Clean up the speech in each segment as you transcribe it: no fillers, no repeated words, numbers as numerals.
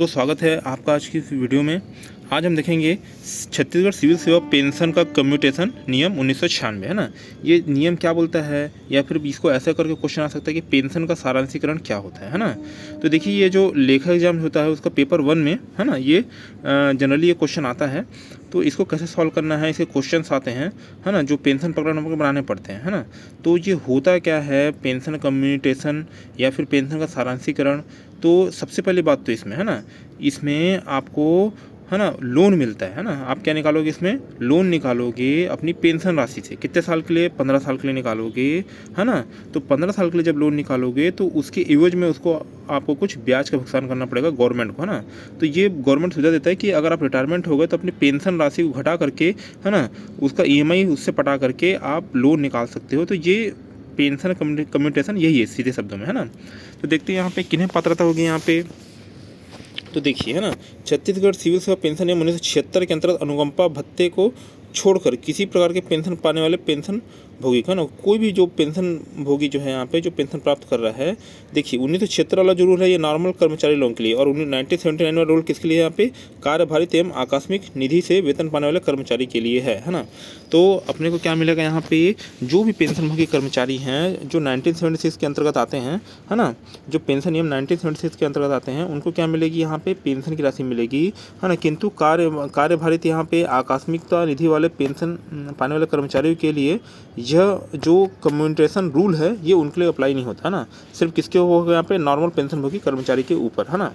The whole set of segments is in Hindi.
तो स्वागत है आपका आज की इस वीडियो में। आज हम देखेंगे छत्तीसगढ़ सिविल सेवा पेंशन का कम्यूटेशन नियम 1996 है ना। ये नियम क्या बोलता है, या फिर इसको ऐसा करके क्वेश्चन आ सकता है कि पेंशन का सारांशीकरण क्या होता है ना। तो देखिए, ये जो लेखा एग्जाम होता है उसका पेपर 1 में है ना, ये जनरली ये क्वेश्चन आता है। तो इसको कैसे सॉल्व करना है, इसके क्वेश्चंस आते हैं है ना, जो पेंशन प्रकरण हमको बनाने पड़ते हैं है ना। तो ये होता क्या है पेंशन कम्यूटेशन या फिर पेंशन का सारांशीकरण। तो सबसे पहली बात तो इसमें है ना, इसमें आपको है ना लोन मिलता है ना। आप क्या निकालोगे, इसमें लोन निकालोगे अपनी पेंशन राशि से। कितने साल के लिए? 15 साल के लिए निकालोगे है ना। तो 15 साल के लिए जब लोन निकालोगे तो उसके एवज में उसको आपको कुछ ब्याज का भुगतान करना पड़ेगा गवर्नमेंट को है ना। तो ये गवर्नमेंट सुविधा देता है कि अगर आप रिटायरमेंट हो गए तो अपनी पेंशन राशि को घटा करके है ना, उसका EMI उससे पटा करके आप लोन निकाल सकते हो। तो ये पेंशन कम्यूटेशन यही है सीधे शब्दों में है ना। तो देखते हैं यहाँ पे किन्हें पात्रता होगी यहाँ पे। तो देखिए है ना, छत्तीसगढ़ सिविल सेवा पेंशन नियम 1976 के अंतर्गत अनुकंपा भत्ते को छोड़कर किसी प्रकार के पेंशन पाने वाले पेंशन भोगी है ना, कोई भी जो पेंशन भोगी जो है यहाँ पे जो पेंशन प्राप्त कर रहा है। देखिए 1976 वाला जो रूल है ये नॉर्मल कर्मचारी लोगों के लिए, और 1979 वाला रूल किसके लिए यहाँ पे? कार्यभारित एवं आकस्मिक निधि से वेतन पाने वाले कर्मचारी के लिए है ना। तो अपने को क्या मिलेगा यहाँ पे, जो भी पेंशन भोगी कर्मचारी हैं जो 1976 के अंतर्गत आते हैं है ना, जो पेंशन नियम 1976 के अंतर्गत आते हैं उनको क्या मिलेगी यहाँ पे? पेंशन की राशि मिलेगी है ना। किंतु कार्यभारित यहाँ पे आकस्मिकता निधि वाले पेंशन पाने वाले कर्मचारियों के लिए यह जो कम्यूटेशन रूल है ये उनके लिए अप्लाई नहीं होता है ना। सिर्फ किसके होगा यहाँ पे? नॉर्मल पेंशन भोगी कर्मचारी के ऊपर है ना।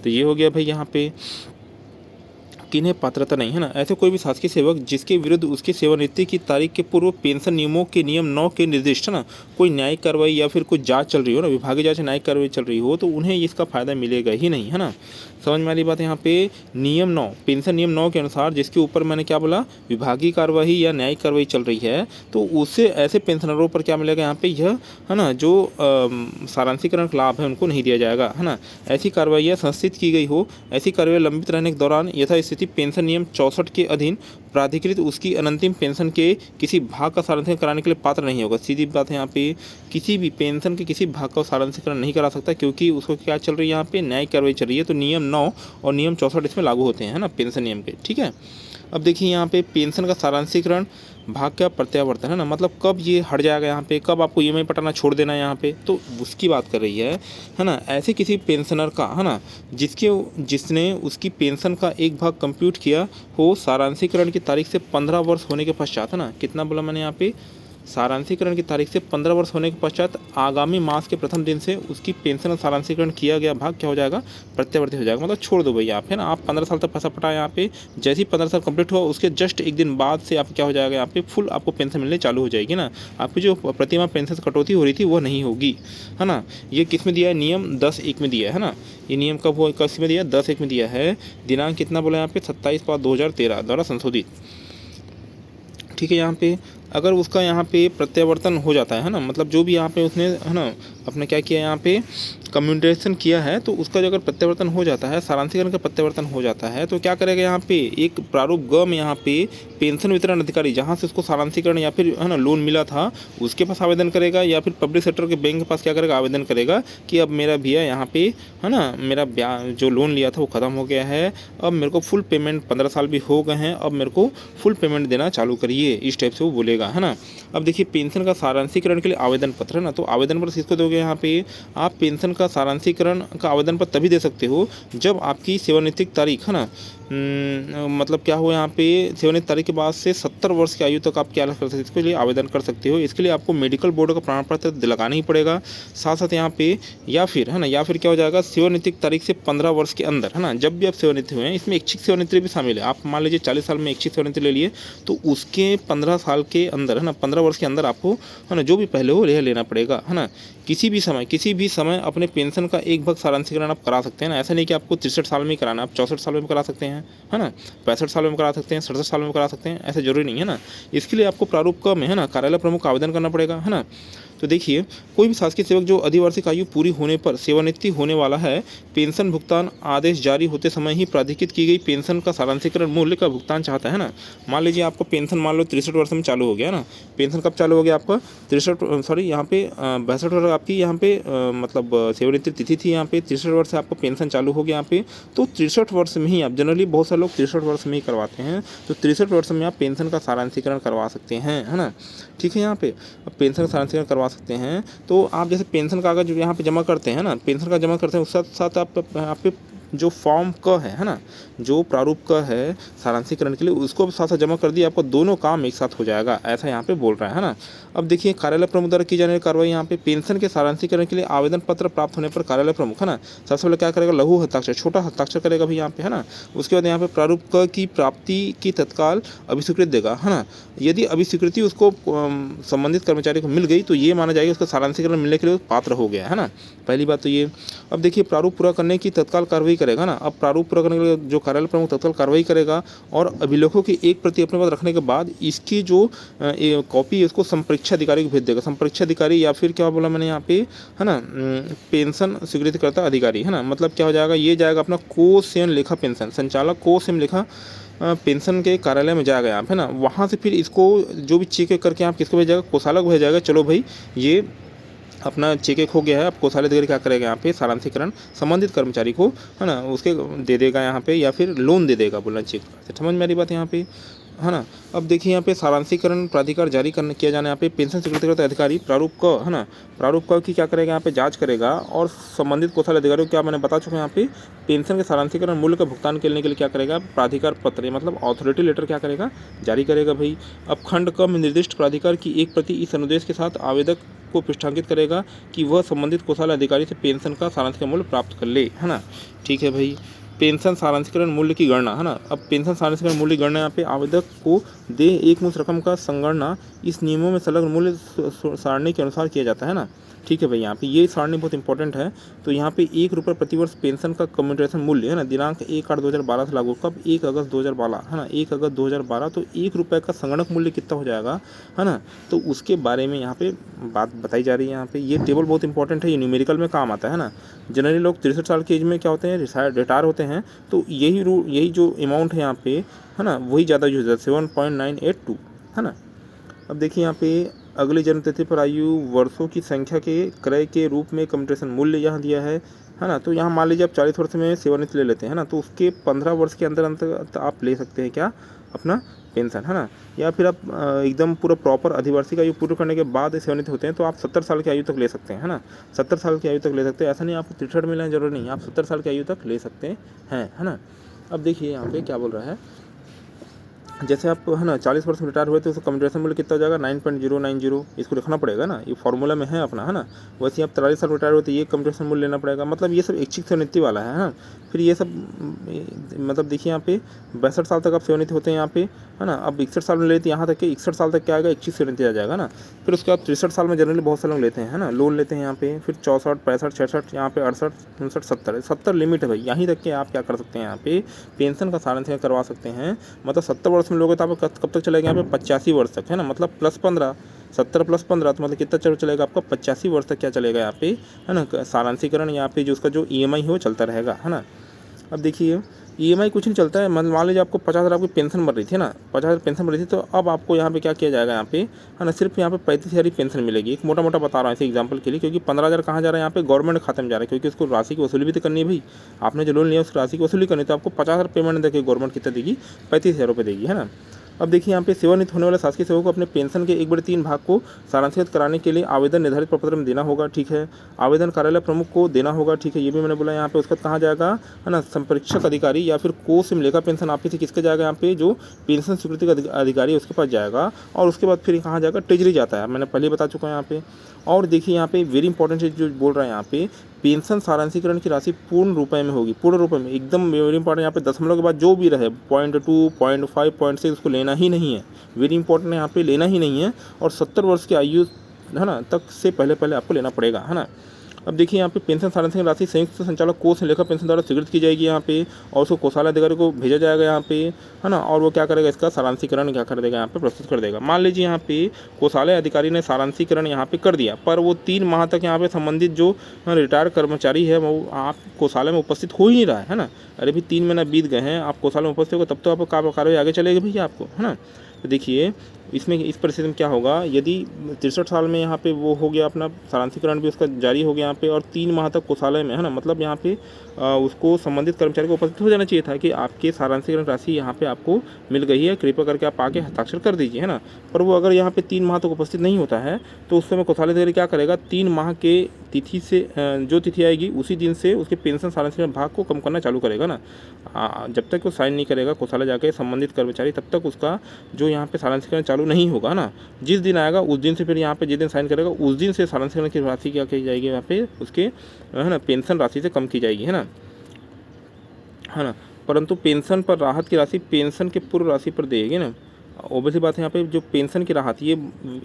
तो ये हो गया भाई यहाँ पे किन्हें पात्रता नहीं है ना। ऐसे कोई भी शासकीय सेवक जिसके विरुद्ध उसकी सेवानिवृत्ति की तारीख के पूर्व पेंशन नियमों के नियम 9 के निर्दिष्ट है ना कोई न्यायिक कार्रवाई या फिर कोई जांच चल रही हो ना, विभागीय जांच न्यायिक कार्रवाई चल रही हो, तो उन्हें इसका फायदा मिलेगा ही नहीं है ना। समझ में आ रही बात यहाँ पे। नियम 9 पेंशन नियम 9 के अनुसार जिसके ऊपर मैंने क्या बोला, विभागीय कार्रवाई या न्यायिक कार्रवाई चल रही है, तो उससे ऐसे पेंशनरों पर क्या मिलेगा यहाँ पे, यह है ना जो सारांशीकरण का लाभ है उनको नहीं दिया जाएगा है ना। ऐसी कार्रवाइयाँ संस्थित की गई हो, ऐसी कार्रवाई लंबित रहने के दौरान यथास्थिति पेंशन नियम 64 के अधीन प्राधिकृत उसकी अनंतिम पेंशन के किसी भाग का सारांशीकरण कराने के लिए पात्र नहीं होगा। सीधी बात है यहाँ पे, किसी भी पेंशन के किसी भाग का सारांशीकरण नहीं करा सकता, क्योंकि उसको क्या चल रही है यहाँ पे? न्यायिक कार्रवाई चल रही है। तो नियम 9 और नियम 64 इसमें लागू होते हैं ना पेंशन नियम के, ठीक है। अब देखिए यहाँ पे पेंशन का सारांशीकरण भाग का प्रत्यावर्तन है ना, मतलब कब ये हट जाएगा यहाँ पे, कब आपको EMI पटाना छोड़ देना है यहाँ पे, तो उसकी बात कर रही है ना। ऐसे किसी पेंशनर का है ना जिसने उसकी पेंशन का एक भाग कंप्यूट किया हो सारांशीकरण की तारीख से 15 वर्ष होने के पश्चात है ना। कितना बोला मैंने यहाँ पे? सारांशीकरण की तारीख से 15 वर्ष होने के पश्चात आगामी मास के प्रथम दिन से उसकी पेंशन का सारांशीकरण किया गया भाग क्या हो जाएगा? प्रत्यावर्ती हो जाएगा। मतलब छोड़ दो भाई आप है ना। आप 15 साल तक पैसा पटा यहाँ पे, जैसे ही 15 साल कंप्लीट हुआ उसके जस्ट एक दिन बाद से आप क्या हो जाएगा यहाँ पे, फुल आपको पेंशन मिलने चालू हो जाएगी ना। आपकी जो प्रतिमाह पेंशन कटौती हो रही थी वो नहीं होगी है ना। ये किस में दिया है? नियम 10(1) में दिया है ना। ये नियम कब हुआ, किस में दिया? 10(1) में दिया है। दिनांक कितना बोला यहाँ पे? 27/5/2013 द्वारा संशोधित, ठीक है। यहाँ पे अगर उसका यहाँ पे प्रत्यावर्तन हो जाता है ना, मतलब जो भी यहाँ पे उसने है ना अपने क्या किया यहाँ पे कम्यूटेशन किया है, तो उसका जो अगर प्रत्यावर्तन हो जाता है, सारांशीकरण का प्रत्यावर्तन हो जाता है, तो क्या करेगा यहाँ पे? एक प्रारूप ग में यहाँ पे पेंशन वितरण अधिकारी जहाँ से उसको सारांशीकरण या फिर है ना लोन मिला था उसके पास आवेदन करेगा, या फिर पब्लिक सेक्टर के बैंक के पास क्या करेगा? आवेदन करेगा कि अब मेरा भैया यहाँ पे है ना मेरा ब्याज जो लोन लिया था वो ख़त्म हो गया है, अब मेरे को फुल पेमेंट 15 साल भी हो गए हैं, अब मेरे को फुल पेमेंट देना चालू करिए, इस टाइप से वो बोलेगा है ना। अब देखिए पेंशन का सारांशीकरण के लिए आवेदन पत्र है ना, तो आवेदन पत्र किसको दोगे यहाँ पे? आप पेंशन का सारांशीकरण का आवेदन पत्र तभी दे सकते हो जब आपकी सेवानिवृत्ति तारीख है ना मतलब क्या हो यहाँ पे, सेवानिवृत्ति तारीख के बाद से 70 वर्ष की आयु तक आप क्या कर सकते हो, इसके लिए आवेदन कर सकते हो। इसके लिए आपको मेडिकल बोर्ड का प्रमाण पत्र लगाना ही पड़ेगा। साथ साथ यहाँ पे या फिर है ना, या फिर क्या हो जाएगा, सेवानिवृत्ति तारीख से 15 वर्ष के अंदर है ना, जब भी आप सेवानिवृत्त हुए हैं, इसमें ऐच्छिक सेवानिवृत्ति भी शामिल है। आप मान लीजिए 40 साल में ऐच्छिक सेवानिवृत्ति ले लिए, तो उसके 15 साल के अंदर है ना, 15 वर्ष के अंदर आपको है ना जो भी पहले हो यह लेना पड़ेगा है ना। किसी भी समय अपने पेंशन का एक भाग सारांशीकरण आप करा सकते हैं ना। ऐसा नहीं कि आपको 63 साल में ही कराना, आप 64 साल में करा सकते हैं है ना, 65 साल में करा सकते हैं, 67 साल में करा सकते हैं, ऐसा जरूरी नहीं है ना। इसके लिए आपको प्रारूप क में है ना कार्यालय प्रमुख का आवेदन करना पड़ेगा है ना। तो तो देखिए, कोई भी शासकीय सेवक जो अधिवार्षिक आयु पूरी होने पर सेवानिवृत्ति होने वाला है, पेंशन भुगतान आदेश जारी होते समय ही प्राधिकृत की गई पेंशन का सारांशीकरण मूल्य का भुगतान चाहता है ना। मान लीजिए आपको पेंशन मान लो 63 वर्ष में चालू हो गया ना। पेंशन कब चालू हो गया आपका 63 यहाँ पे 62 वर्ष आपकी यहाँ पे मतलब सेवानिवृत्ति तिथि थी, यहाँ पे 63 वर्ष से आपको पेंशन चालू हो गया यहाँ पे। तो 63 वर्ष में ही आप जनरली बहुत सारे लोग 63 वर्ष में ही करवाते हैं, तो 63 वर्ष में आप पेंशन का सारांशीकरण करवा सकते हैं, है ना। ठीक है, यहाँ पे पेंशन का सारांशीकरण करवा सकते हैं। तो आप जैसे पेंशन कागज यहाँ पे जमा करते हैं ना, पेंशन का जमा करते हैं, उसके साथ साथ आप यहाँ पे जो फॉर्म क है ना, जो प्रारूप क है सारांशीकरण के लिए, उसको साथ साथ जमा कर दिए, आपको दोनों काम एक साथ हो जाएगा, ऐसा यहाँ पे बोल रहा है ना। अब देखिए, कार्यालय प्रमुख द्वारा की जाने वाली कार्रवाई यहाँ पे पेंशन के सारांशीकरण के लिए आवेदन पत्र प्राप्त होने पर कार्यालय प्रमुख, है ना, सबसे पहले क्या करेगा, लघु हस्ताक्षर, छोटा हस्ताक्षर करेगा भी यहाँ पे, है ना। उसके बाद यहाँ पे प्रारूप क की प्राप्ति की तत्काल अभिस्वीकृति देगा, है ना। यदि अभिस्वीकृति उसको संबंधित कर्मचारी को मिल गई तो ये माना जाएगा उसका सारांशीकरण मिलने के लिए पात्र हो गया, है ना। पहली बात तो ये। अब देखिए, प्रारूप पूरा करने की तत्काल कार्रवाई करेगा ना। अब प्रारूप पूरा करने के लिए जो कार्यालय प्रमुख तत्काल कार्रवाई करेगा और अभिलेखों की एक प्रति अपने पास रखने के बाद इसकी जो कॉपी है उसको संपरीक्षा अधिकारी को भेज देगा। संपरीक्षा अधिकारी या फिर क्या बोला मैंने यहाँ पे, है ना, पेंशन स्वीकृतिकर्ता अधिकारी, है ना। मतलब क्या हो जाएगा, ये जाएगा अपना कोषेयन लेखा पेंशन संचालक, कोषेयन लेखा पेंशन के कार्यालय में जाएगा यहाँ पे, है ना। वहाँ से फिर इसको जो भी चेक करके आप किसको भेज जाएगा, कोषालय को भेज जाएगा। चलो भाई, ये अपना चेक एक हो गया है। अब कोषालय अधिकारी क्या करेगा, यहाँ पे सारांशीकरण संबंधित कर्मचारी को, है ना, उसके दे देगा यहाँ पे, या फिर लोन दे देगा, बोलना चेक। समझ में आ रही बात यहाँ पे, है ना। अब देखिए, यहाँ पे सारांशीकरण प्राधिकार जारी करने किया जाना, यहाँ पे पेंशन स्वीकृतिकर्ता अधिकारी प्रारूप क, है ना, प्रारूप क की क्या करेगा, यहाँ पे जांच करेगा और संबंधित कोषालय अधिकारियों को, क्या मैंने बता चुका यहाँ पे, पेंशन के सारांशीकरण मूल्य का भुगतान करने के लिए क्या करेगा, प्राधिकार पत्र मतलब ऑथोरिटी लेटर क्या करेगा, जारी करेगा भाई। अब खंड क में निर्दिष्ट प्राधिकार की एक प्रति इस अनुदेश के साथ आवेदक को पृष्ठांकित करेगा कि वह संबंधित कोषालय अधिकारी से पेंशन का सारांशीकरण मूल्य प्राप्त कर ले, है ना। ठीक है भाई, पेंशन सारांशीकरण मूल्य की गणना, है ना। अब पेंशन सारांशीकरण मूल्य की गणना यहाँ पे आवेदक को दे एक मुश्त रकम का संगणना इस नियमों में संलग्न मूल्य सारणी के अनुसार किया जाता है ना। ठीक है भाई, यहाँ पे ये सारणी बहुत इंपॉर्टेंट है। तो यहाँ पे 1 रुपये प्रतिवर्ष पेंशन का कम्यूटेशन मूल्य, है ना, दिनांक 1/8/2012 से लागू, कब, 1 अगस्त 2012, है ना, 1 अगस्त 2012। तो 1 रुपये का संगणक मूल्य कितना हो जाएगा, है ना। तो उसके बारे में यहाँ पे बात बताई जा रही है। यहाँ पे ये टेबल बहुत इंपॉर्टेंट है, ये न्यूमेरिकल में काम आता है ना। जनरली लोग 63 साल की एज में क्या होते हैं, रिटायर होते हैं, तो यही जो अमाउंट है यहाँ पे, है ना, वही ज़्यादा यूज है, 7.982, है ना। अब देखिए, यहाँ पे अगली जन्मतिथि पर आयु वर्षों की संख्या के क्रय के रूप में कम्यूटेशन मूल्य यहाँ दिया है ना। तो यहाँ मान लीजिए आप 40 वर्ष में सेवानिवृत्ति ले लेते हैं ना, तो उसके 15 वर्ष के अंदर आप ले सकते हैं क्या, अपना पेंशन, है ना। या फिर आप एकदम पूरा प्रॉपर अधिवार्षिक आयु पूर्ण करने के बाद सेवानिवृत्त होते हैं तो आप 70 साल की आयु तक ले सकते हैं, है ना। 70 साल की आयु तक ले सकते हैं, ऐसा नहीं आपको 63 में लेना जरूरी नहीं, आप 70 साल की आयु तक ले सकते हैं, है ना। अब देखिए, यहाँ पे क्या बोल रहा है, जैसे आप, है ना, 40 वर्ष में रिटायर हुए तो उसका कम्यूटेशन मूल्य कितना हो जाएगा, 9.090, इसको लिखना पड़ेगा ना, ये फॉर्मूला में है अपना, है ना। वैसे आप 43 साल रिटायर हुए तो ये कम्यूटेशन मूल्य लेना पड़ेगा। मतलब ये सब ऐच्छिक सेवानिवृत्ति वाला है ना। फिर ये सब मतलब देखिए, यहाँ पे 62 साल तक आप सेवानिवृत्त होते हैं यहाँ पे, है ना। अब 61 साल में लेते हैं, यहाँ तक कि 61 साल तक क्या आएगा, ऐच्छिक सेवानिवृत्ति आ जाएगा ना। फिर उसके बाद 63 साल में जनरली बहुत से लोग लेते हैं, है ना, लोन लेते हैं यहाँ पे। फिर 64, 65, 66, यहाँ पे 68, 69, 70 लिमिट है भाई। यहीं तक के आप क्या कर सकते हैं, यहाँ पे पेंशन का सारांशीकरण करवा सकते हैं। मतलब 70 वर्ष में लोगे तो आप कब तक चलेगा, यहाँ पे 85 वर्ष तक, है ना। मतलब +15, 70 + 15 तो मतलब कितना चलेगा आपका, 85 वर्ष तक क्या चलेगा यहाँ पे, है ना, सारांशीकरण। यहाँ पे जो उसका जो EMI है वो चलता रहेगा, है ना। अब देखिए, EMI कुछ नहीं चलता है। मान लीजिए आपको 50,000 आपकी पेंशन मिल रही थी ना, 50,000 पेंशन मिल रही थी, तो अब आपको यहाँ पे क्या किया जाएगा, यहाँ पे, है ना, सिर्फ यहाँ पे 35,000 की पेंशन मिलेगी। एक मोटा मोटा बता रहा हूँ ऐसे एग्जांपल के लिए, क्योंकि 15,000 कहाँ जा रहा है, यहाँ पे गवर्नमेंट खाते में जा रहा है, क्योंकि उसको राशि की वसूली भी तो करनी है भाई। आपने जो लोन लिया उस राशि की वसूली करनी है, तो आपको 50,000 पेमेंट देकर गवर्नमेंट कितना देगी, 35,000 रुपये देगी, है ना। अब देखिए, यहाँ पे सेवानिवृत्त होने वाले शासकीय सेवक को अपने पेंशन के 1/3 भाग को सारांशित कराने के लिए आवेदन निर्धारित प्रपत्र में देना होगा, ठीक है। आवेदन कार्यालय प्रमुख को देना होगा, ठीक है, ये भी मैंने बोला। यहाँ पे उसका कहाँ जाएगा, है ना, संपरीक्षक अधिकारी या फिर कोषेयन लेखा पेंशन ऑफिस से किसके जाएगा, यहाँ पे जो पेंशन स्वीकृति का अधिकारी है उसके पास जाएगा। और उसके बाद फिर कहाँ जाएगा, ट्रेजरी जाता है, मैंने पहले बता चुका हूँ यहाँ पे। और देखिए, यहाँ पे वेरी इंपॉर्टेंट चीज जो बोल रहा है, यहाँ पे पेंशन सारांशीकरण की राशि पूर्ण रुपए में होगी, पूर्ण रुपए में, एकदम वेरी इंपॉर्टेंट। यहाँ पे दशमलव के बाद जो भी रहे 0.2, 0.5, 0.6 उसको लेना ही नहीं है, वेरी इंपॉर्टेंट है, यहाँ पे लेना ही नहीं है। और 70 वर्ष की आयु, है ना, तक से पहले आपको लेना पड़ेगा, है ना। अब देखिए यहाँ पे पेंशन सारांशिकरण राशि संयुक्त संचालक कोष से लेखा पेंशन द्वारा स्वीकृत की जाएगी यहाँ पे, और उसको कोषालय अधिकारी को भेजा जाएगा यहाँ पे, है ना। और वो क्या करेगा, इसका सारांशीकरण क्या कर देगा, यहाँ पे प्रस्तुत कर देगा। मान लीजिए यहाँ पे कोषालय अधिकारी ने सारांशीकरण यहाँ पे कर दिया, पर वो 3 माह तक यहाँ पे संबंधित जो रिटायर्ड कर्मचारी है वो आप कोषालय में उपस्थित हो ही नहीं रहा है ना। अरे भी 3 महीना बीत गए हैं, आप कोषालय में उपस्थित हो, तब तो आप कार्रवाई आगे चलेगी भैया आपको, है ना। तो देखिए इसमें इस परिस्थिति में क्या होगा, यदि 63 साल में यहाँ पे वो हो गया अपना सारांशीकरण भी उसका जारी हो गया यहाँ पे, और 3 माह तक कोषालय में, है ना, मतलब यहाँ पे उसको संबंधित कर्मचारी को उपस्थित हो जाना चाहिए था कि आपके सारांशीकरण राशि यहाँ पे आपको मिल गई है, कृपया करके आप आके हस्ताक्षर कर दीजिए, है ना। पर वो अगर यहाँ पे 3 माह तक उपस्थित नहीं होता है तो उस समय कोषालय अधिकारी क्या करेगा, 3 माह के तिथि से जो तिथि आएगी उसी दिन से उसके पेंशन सारांशीकरण भाग को कम करना चालू करेगा ना। जब तक वो साइन नहीं करेगा कोषालय जाके संबंधित कर्मचारी, तब तक उसका जो यहाँ पे सारांशीकरण चालू नहीं होगा ना। जिस दिन आएगा उस दिन से फिर यहाँ पे जिस दिन साइन करेगा उस दिन से सारांशीकरण की राशि क्या की जाएगी, यहाँ पे उसके, है ना, पेंशन राशि से कम की जाएगी, है ना। परंतु पेंशन पर राहत की राशि पेंशन के पूर्व राशि पर देगी ना। ओबेसी बात है, यहाँ पे जो पेंशन की राहत ये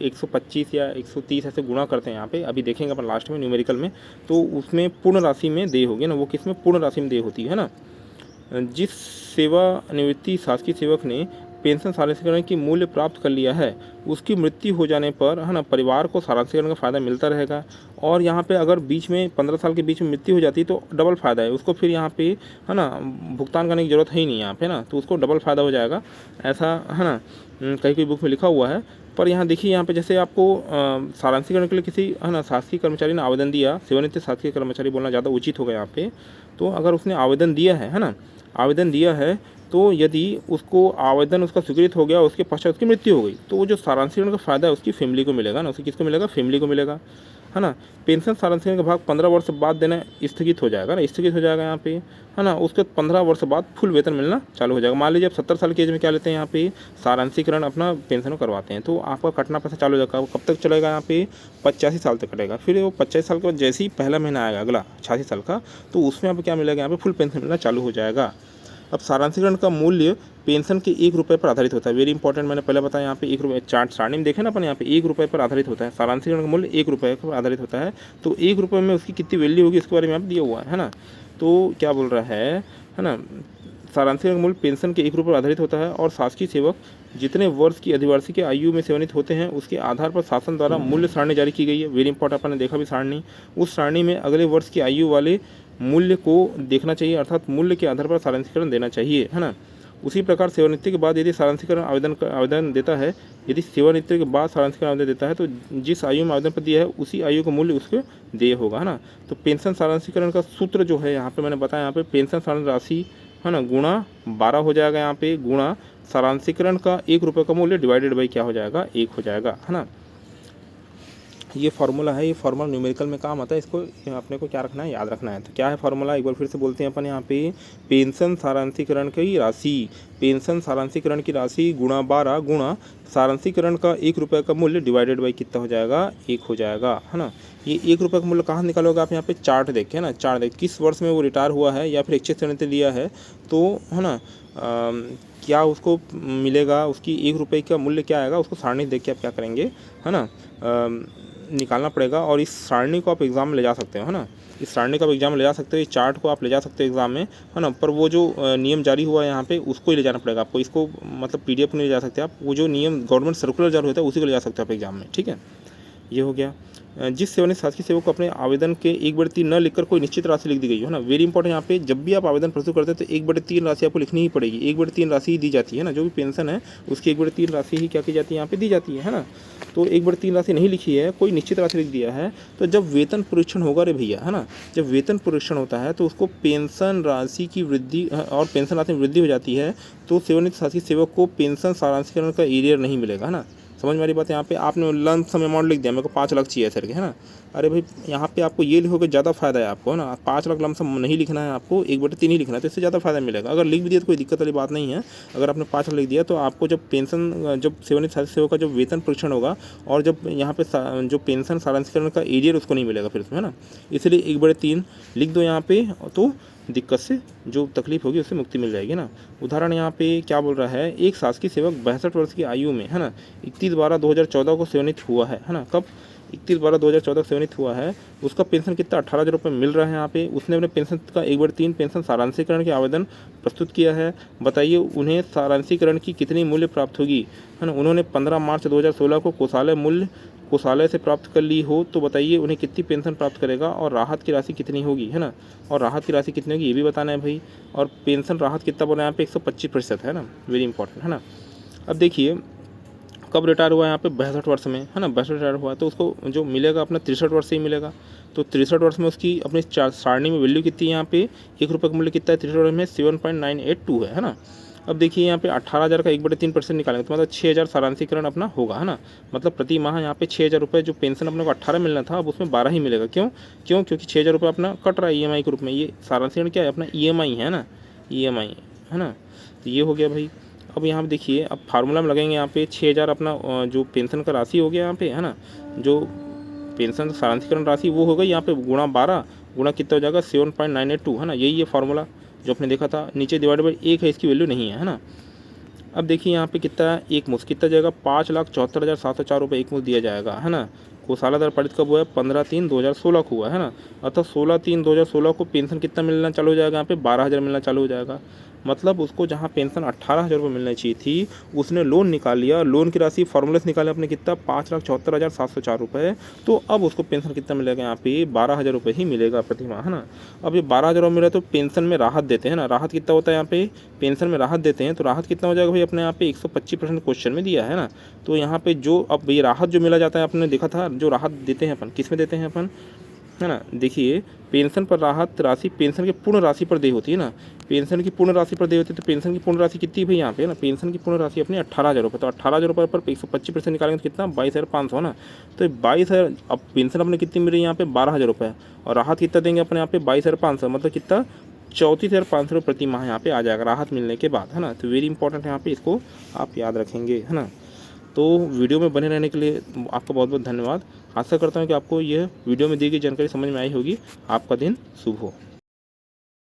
125 या 130 ऐसे गुणा करते हैं यहाँ पे, अभी देखेंगे अपन लास्ट में न्यूमेरिकल में, तो उसमें पूर्ण राशि में दे होगी ना। वो किस में, पूर्ण राशि में दे होती है ना। जिस सेवानिवृत्ति शासकीय सेवक ने पेंशन सारांशीकरण की मूल्य प्राप्त कर लिया है, उसकी मृत्यु हो जाने पर, है ना, परिवार को सारांशीकरण का फ़ायदा मिलता रहेगा। और यहाँ पे अगर बीच में 15 साल के बीच में मृत्यु हो जाती है तो डबल फ़ायदा है उसको, फिर यहाँ पे, है ना, भुगतान करने की ज़रूरत है ही नहीं यहाँ पे ना, तो उसको डबल फ़ायदा हो जाएगा, ऐसा, है ना, कहीं कोई बुक में लिखा हुआ है। पर यहाँ देखिए यहाँ पे जैसे आपको सारांशीकरण के लिए किसी, है ना, शासकीय कर्मचारी ने आवेदन दिया, सेवानिवृत्त शासकीय कर्मचारी बोलना ज़्यादा उचित होगा यहाँ पे। तो अगर उसने आवेदन दिया है ना, आवेदन दिया है, तो यदि उसको आवेदन उसका स्वीकृत हो गया, उसके पश्चात उसकी मृत्यु हो गई, तो वो जो सारांशीकरण का फ़ायदा है उसकी फैमिली को मिलेगा ना। उसकी किसको मिलेगा, फैमिली को मिलेगा, है ना। पेंशन सारांशीकरण का भाग 15 वर्ष बाद देना स्थगित हो जाएगा ना, स्थगित हो जाएगा यहाँ पे, है ना। उसके 15 वर्ष बाद फुल वेतन मिलना चालू हो जाएगा। मान लीजिए आप 70 साल की एज में क्या लेते हैं, यहाँ पे सारांशीकरण अपना पेंशन करवाते हैं, तो आपका कटना पैसा चालू हो जाएगा। कब तक चलेगा, यहाँ पे 85 साल तक कटेगा। फिर वो 85 साल के बाद जैसे ही पहला महीना आएगा अगला 86 साल का, तो उसमें आपको क्या मिलेगा, यहाँ पे फुल पेंशन मिलना चालू हो जाएगा। अब सारांशीकरण का मूल्य पेंशन के 1 रुपये पर आधारित होता है। वेरी इंपॉर्टेंट, मैंने पहले बताया, यहाँ पे 1 रुपये चार्ट सारणी में देखे ना अपन, यहाँ पे 1 रुपये पर आधारित होता है। सारांशीकरण का मूल्य 1 रुपये पर आधारित होता है, तो 1 रुपये में उसकी कितनी वैल्यू होगी इसके बारे में यहाँ दिया हुआ है ना। तो क्या बोल रहा है ना, सारांशीकरण का मूल्य पेंशन के 1 रुपये पर आधारित होता है, और शासकीय सेवक जितने वर्ष की अधिवर्षी के आयु में सेवानिवृत्त होते हैं उसके आधार पर शासन द्वारा मूल्य सारणी जारी की गई है। वेरी इंपॉर्टेंट, अपन ने देखा भी सारणी। उस सारणी में अगले वर्ष की आयु वाले मूल्य को देखना चाहिए, अर्थात मूल्य के आधार पर सारांशीकरण देना चाहिए, है ना। उसी प्रकार सेवानिवृत्ति के बाद यदि सारांशीकरण आवेदन देता है, यदि सेवानिवृत्ति के बाद सारांशीकरण आवेदन देता है, तो जिस आयु में आवेदन पर दिया है उसी आयु का मूल्य उसको देय होगा, है ना। तो पेंशन सारांशीकरण का सूत्र जो है यहाँ पे मैंने बताया, यहाँ पे पेंशन सारांश राशि, है ना, गुणा 12 हो जाएगा, यहाँ पे गुणा सारांशीकरण का 1 रुपये का मूल्य डिवाइडेड बाई क्या हो जाएगा, 1 हो जाएगा, है ना। ये फार्मूला है, ये फार्मूला न्यूमेरिकल में काम आता है, इसको अपने को क्या रखना है, याद रखना है। तो क्या है फार्मूला, एक बार फिर से बोलते हैं अपन यहाँ पे, पेंशन सारांशीकरण की राशि, पेंशन सारांशीकरण की राशि गुणा 12 गुणा सारांशीकरण का 1 रुपये का मूल्य डिवाइडेड बाई कितना हो जाएगा, 1 हो जाएगा, है ना। ये 1 रुपये का मूल्य कहाँ निकालोगे आप, यहाँ पे चार्ट देखें ना, चार्ट देख किस वर्ष में वो रिटायर हुआ है या फिर इच्छित सेवानिवृत्ति लिया है, तो, है ना, क्या उसको मिलेगा, उसकी 1 रुपये का मूल्य क्या आएगा, उसको सारणी देख के आप क्या करेंगे, है ना, निकालना पड़ेगा। और इस सारणी को आप एग्ज़ाम में ले जा सकते हो, है ना। इस सारणी का आप एग्जाम में ले जा सकते हो, इस चार्ट को आप ले जा सकते हो एग्जाम में, है ना। पर वो जो नियम जारी हुआ है यहाँ पे उसको ही ले जाना पड़ेगा आपको, इसको मतलब PDF नहीं ले जा सकते आप, वो जो नियम गवर्नमेंट सर्कुलर जारी होता है उसी को ले जा सकते हो आप एग्जाम में, ठीक है। ये हो गया। जिस सेवानिवृत्त शासकीय सेवक को अपने आवेदन के 1/3 न लिखकर कोई निश्चित राशि लिख दी गई है ना। वेरी इंपॉर्टेंट, यहाँ पे जब भी आप आवेदन प्रस्तुत करते हैं तो 1/3 राशि आपको लिखनी ही पड़ेगी। 1/3 राशि ही दी जाती है ना, जो भी पेंशन है उसकी 1/3 राशि ही क्या की जाती है, यहाँ पे दी जाती है ना। तो 1/3 राशि नहीं लिखी है, कोई निश्चित राशि लिख दिया है, तो जब वेतन परीक्षण होगा रे भैया, है ना, जब वेतन परीक्षण होता है तो उसको पेंशन राशि की वृद्धि और पेंशन राशि में वृद्धि हो जाती है, तो सेवानिवृत्त शासकीय सेवक को पेंशन सारांशीकरण का एरियर नहीं मिलेगा, है ना। समझ में आ रही बात है। यहाँ पे आपने लंप सम अमाउंट लिख दिया, मेरे को 5 लाख चाहिए सर के, है ना। अरे भाई यहाँ पे आपको ये लिखोगे ज़्यादा फायदा है आपको, है ना। 5 लाख लंप सम नहीं लिखना है आपको, 1/3 ही लिखना है, तो इससे ज़्यादा फायदा मिलेगा। अगर लिख भी दिया तो कोई दिक्कत वाली बात नहीं है। अगर आपने 5 लाख लिख दिया तो आपको जब पेंशन, जब सेवानिवृत्त शासकीय सेवक का जब वेतन परीक्षण होगा और जब यहाँ पे जो पेंशन सारांशीकरण का एरियर उसको नहीं मिलेगा फिर उसमें, है ना। इसलिए 1/3 लिख दो यहाँ पे, तो दिक्कत से जो तकलीफ होगी उससे मुक्ति मिल जाएगी ना। उदाहरण यहाँ पे क्या बोल रहा है, एक शासकीय सेवक 62 वर्ष की आयु में, है ना, 31/12/2014 को सेवानिवृत्त हुआ है ना। कब, 31/12/2014 चयनित हुआ है, उसका पेंशन कितना 18,000 रुपये मिल रहा है यहाँ पे। उसने अपने पेंशन का 1/3 पेंशन सारांशीकरण के आवेदन प्रस्तुत किया है। बताइए उन्हें सारांशीकरण की कितनी मूल्य प्राप्त होगी, है ना। उन्होंने 15 मार्च 2016 को कोषालय से प्राप्त कर ली हो, तो बताइए उन्हें कितनी पेंशन प्राप्त करेगा और राहत की राशि कितनी होगी, है ना। और राहत की राशि कितनी होगी ये भी बताना है भाई। और पेंशन राहत कितना बोला यहाँ पे 125%, है ना, वेरी इंपॉर्टेंट, है ना। अब देखिए कब रिटायर हुआ है यहाँ पे 62 वर्ष में, है ना, 62 रिटायर हुआ है, तो उसको जो मिलेगा अपना 63 वर्ष से ही मिलेगा। तो 63 वर्ष में उसकी अपनी सारणी में वैल्यू कितनी है यहाँ पे, 1 रुपये का मूल्य कितना है 63 वर्ष में 7.982 है ना। अब देखिए यहाँ पे 18,000 का 1/3% निकालेंगे तो मतलब 6,000 सारांशीकरण अपना होगा, है ना। मतलब प्रति माह यहाँ पे 6,000 रुपये जो पेंशन अपने को 18 मिलना था अब उसमें 12 ही मिलेगा। क्योंकि 6,000 रुपये अपना कट रहा है EMI के रूप में। ये सारांशीकरण क्या है अपना EMI है ना, EMI है ना। तो ये हो गया भाई। अब यहाँ पे देखिए अब फार्मूला में लगेंगे यहाँ पे 6,000 अपना जो पेंशन का राशि हो गया यहाँ पे, है ना। जो पेंशन सारांशीकरण राशि वो हो गई यहाँ पे गुणा 12 गुणा कितना हो जाएगा 7.982, है ना। यही है फार्मूला जो आपने देखा था। नीचे डिवाइड बाई 1 है, इसकी वैल्यू नहीं है ना। अब देखिए यहाँ पे कितना है, एक मुश्त कितना जाएगा 5,74,704 रुपये एक मुश्त दिया जाएगा, है ना। कोषाला दर पारित कब हुआ है 15/3/2016 को हुआ है ना। अतः 16/3/2016 को पेंशन कितना मिलना चालू हो जाएगा यहाँ पे 12,000 मिलना चालू हो जाएगा। मतलब उसको जहाँ पेंशन 18,000 रुपये मिलनी चाहिए थी उसने लोन निकाल लिया। लोन की राशि फार्मूले से निकाले अपने कितना 5,74,704 रुपये। तो अब उसको पेंशन कितना मिलेगा यहाँ पे 12,000 रुपये ही मिलेगा प्रति माह, है ना। अब ये 12,000 रुपये मिला तो पेंशन में राहत देते हैं ना। राहत कितना होता है यहाँ पे, पेंशन में राहत देते हैं तो राहत कितना हो जाएगा भाई अपने यहाँ पे 125% क्वेश्चन में दिया है ना। तो यहाँ पे जो अब ये राहत जो मिला जाता है आपने देखा था, जो राहत देते हैं अपन किस में देते हैं अपन, है ना। देखिए पेंशन पर राहत राशि पेंशन की पूर्ण राशि पर देय होती है ना। पेंशन की पूर्ण राशि पर देय होती है तो पेंशन की पूर्ण राशि कितनी भाई यहाँ पे ना, पेंशन की पूर्ण राशि अपनी 18,000 रुपये। तो 18,000 रुपये पर 125% निकालेंगे तो कितना 22,500 ना। तो 22,000 अब पेंशन अपने कितनी मिल रही है यहाँ पे 12,000 रुपये और राहत कितना देंगे अपने यहाँ पे 22,500, मतलब कितना 34,500 रुपये प्रति माह यहाँ पे आ जाएगा राहत मिलने के बाद, है ना। तो वेरी इंपॉर्टेंट है यहाँ पे, इसको आप याद रखेंगे, है ना। तो वीडियो में बने रहने के लिए आपका बहुत बहुत धन्यवाद। आशा करता हूँ कि आपको यह वीडियो में दी गई जानकारी समझ में आई होगी। आपका दिन शुभ हो।